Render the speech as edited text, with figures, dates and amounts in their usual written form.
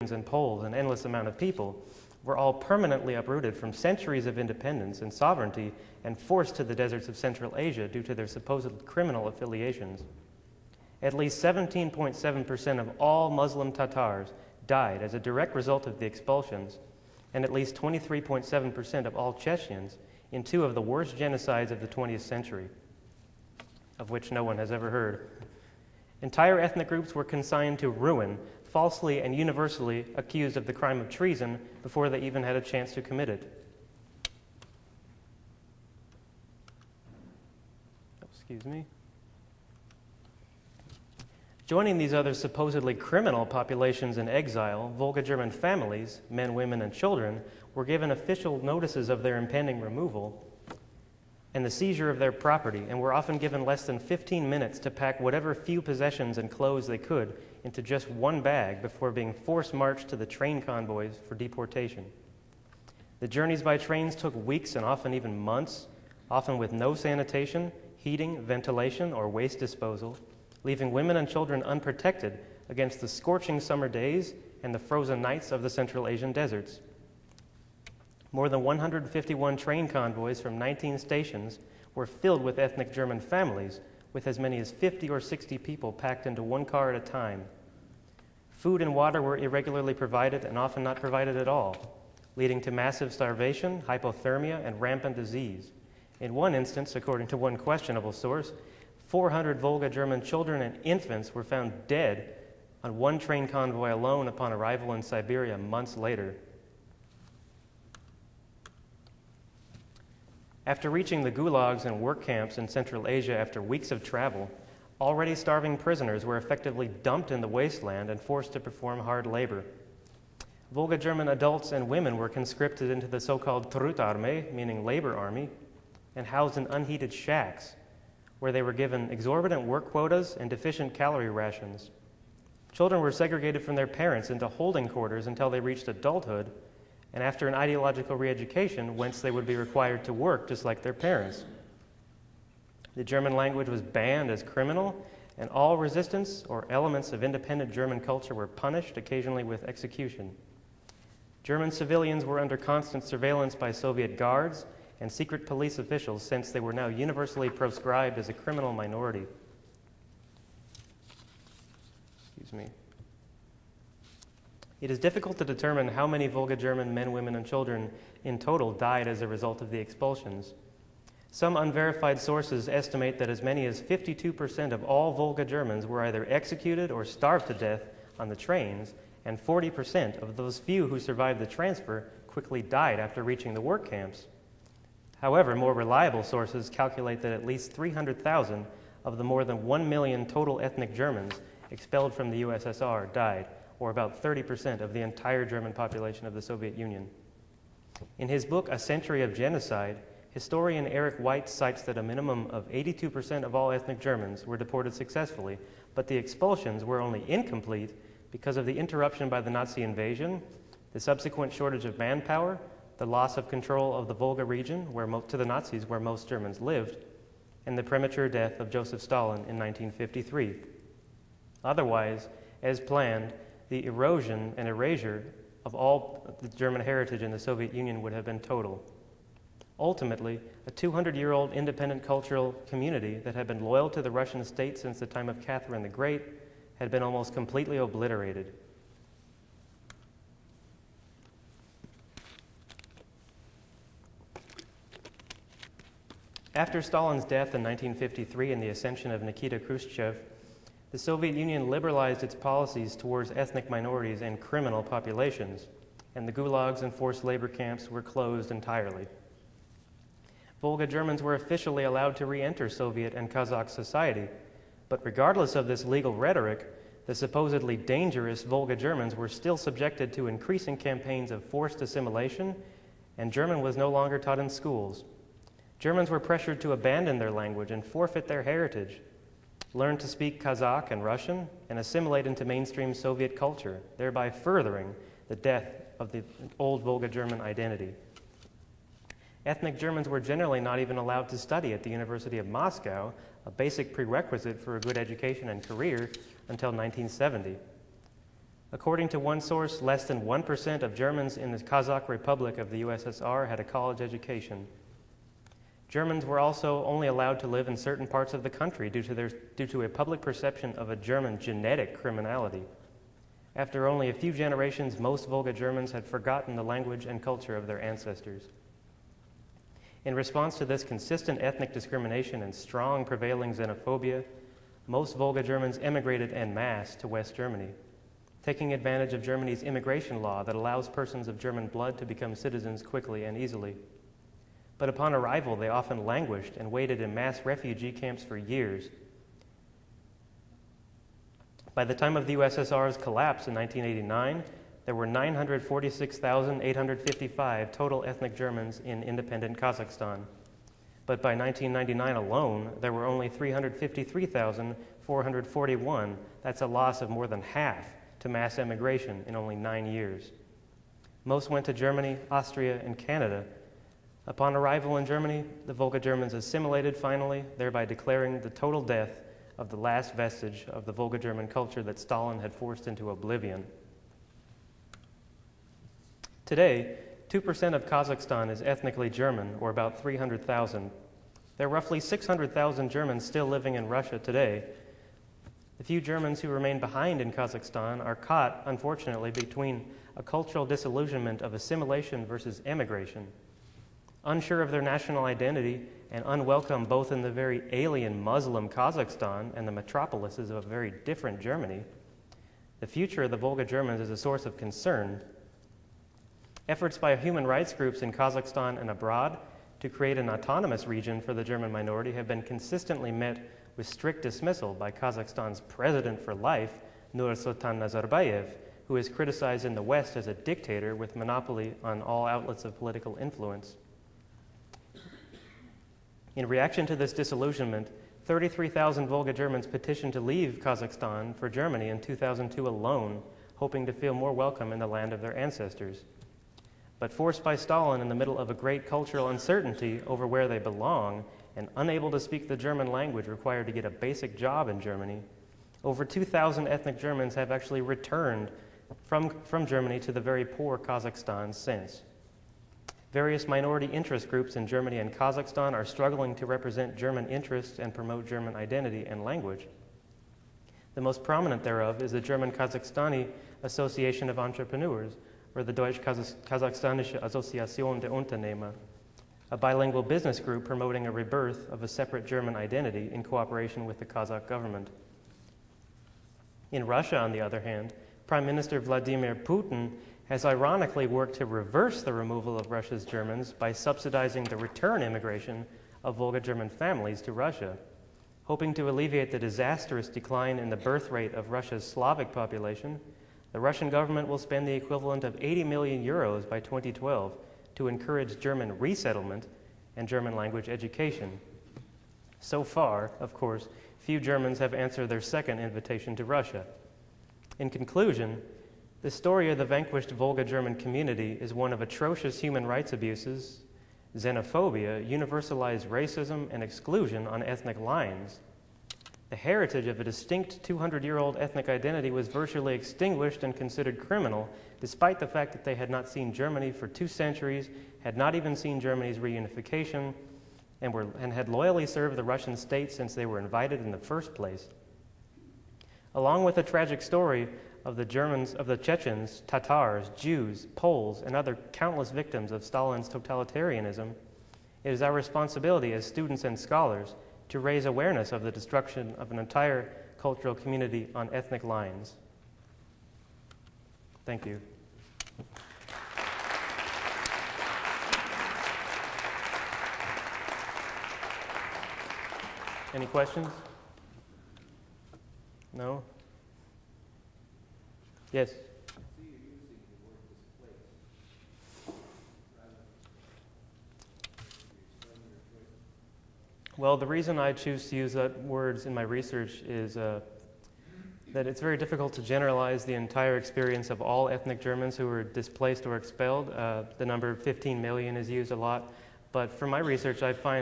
and Poles, an endless amount of people, were all permanently uprooted from centuries of independence and sovereignty and forced to the deserts of Central Asia due to their supposed criminal affiliations. At least 17.7% of all Muslim Tatars died as a direct result of the expulsions, and at least 23.7% of all Chechens in two of the worst genocides of the 20th century, of which no one has ever heard. Entire ethnic groups were consigned to ruin, falsely and universally accused of the crime of treason before they even had a chance to commit it. Excuse me. Joining these other supposedly criminal populations in exile, Volga German families, men, women, and children, were given official notices of their impending removal and the seizure of their property, and were often given less than 15 minutes to pack whatever few possessions and clothes they could into just one bag before being force-marched to the train convoys for deportation. The journeys by trains took weeks and often even months, often with no sanitation, heating, ventilation, or waste disposal, leaving women and children unprotected against the scorching summer days and the frozen nights of the Central Asian deserts. More than 151 train convoys from 19 stations were filled with ethnic German families, with as many as 50 or 60 people packed into one car at a time. Food and water were irregularly provided and often not provided at all, leading to massive starvation, hypothermia, and rampant disease. In one instance, according to one questionable source, 400 Volga German children and infants were found dead on one train convoy alone upon arrival in Siberia months later. After reaching the gulags and work camps in Central Asia after weeks of travel, already starving prisoners were effectively dumped in the wasteland and forced to perform hard labor. Volga German adults and women were conscripted into the so-called Trutarmee, meaning labor army, and housed in unheated shacks, where they were given exorbitant work quotas and deficient calorie rations. Children were segregated from their parents into holding quarters until they reached adulthood, and after an ideological re-education, whence they would be required to work just like their parents. The German language was banned as criminal, and all resistance or elements of independent German culture were punished, occasionally with execution. German civilians were under constant surveillance by Soviet guards and secret police officials, since they were now universally proscribed as a criminal minority. Excuse me. It is difficult to determine how many Volga German men, women, and children in total died as a result of the expulsions. Some unverified sources estimate that as many as 52% of all Volga Germans were either executed or starved to death on the trains, and 40% of those few who survived the transfer quickly died after reaching the work camps. However, more reliable sources calculate that at least 300,000 of the more than 1 million total ethnic Germans expelled from the USSR died, or about 30% of the entire German population of the Soviet Union. In his book, A Century of Genocide, historian Eric White cites that a minimum of 82% of all ethnic Germans were deported successfully, but the expulsions were only incomplete because of the interruption by the Nazi invasion, the subsequent shortage of manpower, the loss of control of the Volga region to the Nazis, where most Germans lived, and the premature death of Joseph Stalin in 1953. Otherwise, as planned, the erosion and erasure of all the German heritage in the Soviet Union would have been total. Ultimately, a 200-year-old independent cultural community that had been loyal to the Russian state since the time of Catherine the Great had been almost completely obliterated. After Stalin's death in 1953 and the ascension of Nikita Khrushchev, the Soviet Union liberalized its policies towards ethnic minorities and criminal populations, and the gulags and forced labor camps were closed entirely. Volga Germans were officially allowed to re-enter Soviet and Kazakh society, but regardless of this legal rhetoric, the supposedly dangerous Volga Germans were still subjected to increasing campaigns of forced assimilation, and German was no longer taught in schools. Germans were pressured to abandon their language and forfeit their heritage, learn to speak Kazakh and Russian, and assimilate into mainstream Soviet culture, thereby furthering the death of the old Volga German identity. Ethnic Germans were generally not even allowed to study at the University of Moscow, a basic prerequisite for a good education and career, until 1970. According to one source, less than 1% of Germans in the Kazakh Republic of the USSR had a college education. Germans were also only allowed to live in certain parts of the country due to a public perception of a German genetic criminality. After only a few generations, most Volga Germans had forgotten the language and culture of their ancestors. In response to this consistent ethnic discrimination and strong prevailing xenophobia, most Volga Germans emigrated en masse to West Germany, taking advantage of Germany's immigration law that allows persons of German blood to become citizens quickly and easily. But upon arrival, they often languished and waited in mass refugee camps for years. By the time of the USSR's collapse in 1989, there were 946,855 total ethnic Germans in independent Kazakhstan. But by 1999 alone, there were only 353,441. That's a loss of more than half to mass emigration in only 9 years. Most went to Germany, Austria, and Canada. Upon arrival in Germany, the Volga Germans assimilated finally, thereby declaring the total death of the last vestige of the Volga German culture that Stalin had forced into oblivion. Today, 2% of Kazakhstan is ethnically German, or about 300,000. There are roughly 600,000 Germans still living in Russia today. The few Germans who remain behind in Kazakhstan are caught, unfortunately, between a cultural disillusionment of assimilation versus emigration. Unsure of their national identity and unwelcome both in the very alien Muslim Kazakhstan and the metropolises of a very different Germany, the future of the Volga Germans is a source of concern. Efforts by human rights groups in Kazakhstan and abroad to create an autonomous region for the German minority have been consistently met with strict dismissal by Kazakhstan's president for life, Nursultan Nazarbayev, who is criticized in the West as a dictator with monopoly on all outlets of political influence. In reaction to this disillusionment, 33,000 Volga Germans petitioned to leave Kazakhstan for Germany in 2002 alone, hoping to feel more welcome in the land of their ancestors. But forced by Stalin in the middle of a great cultural uncertainty over where they belong and unable to speak the German language required to get a basic job in Germany, over 2,000 ethnic Germans have actually returned from Germany to the very poor Kazakhstan since. Various minority interest groups in Germany and Kazakhstan are struggling to represent German interests and promote German identity and language. The most prominent thereof is the German Kazakhstani Association of Entrepreneurs, or the Deutsch-Kasachstanische Association der Unternehmer, a bilingual business group promoting a rebirth of a separate German identity in cooperation with the Kazakh government. In Russia, on the other hand, Prime Minister Vladimir Putin has ironically worked to reverse the removal of Russia's Germans by subsidizing the return immigration of Volga German families to Russia. Hoping to alleviate the disastrous decline in the birth rate of Russia's Slavic population, the Russian government will spend the equivalent of 80 million euros by 2012 to encourage German resettlement and German language education. So far, of course, few Germans have answered their second invitation to Russia. In conclusion, the story of the vanquished Volga German community is one of atrocious human rights abuses, xenophobia, universalized racism, and exclusion on ethnic lines. The heritage of a distinct 200-year-old ethnic identity was virtually extinguished and considered criminal, despite the fact that they had not seen Germany for 2 centuries, had not even seen Germany's reunification, and had loyally served the Russian state since they were invited in the first place. Along with the tragic story of the Germans, of the Chechens, Tatars, Jews, Poles, and other countless victims of Stalin's totalitarianism, it is our responsibility as students and scholars to raise awareness of the destruction of an entire cultural community on ethnic lines. Thank you. Any questions? No? Yes? Well, the reason I choose to use that words in my research is that it's very difficult to generalize the entire experience of all ethnic Germans who were displaced or expelled. The number 15 million is used a lot, but for my research I find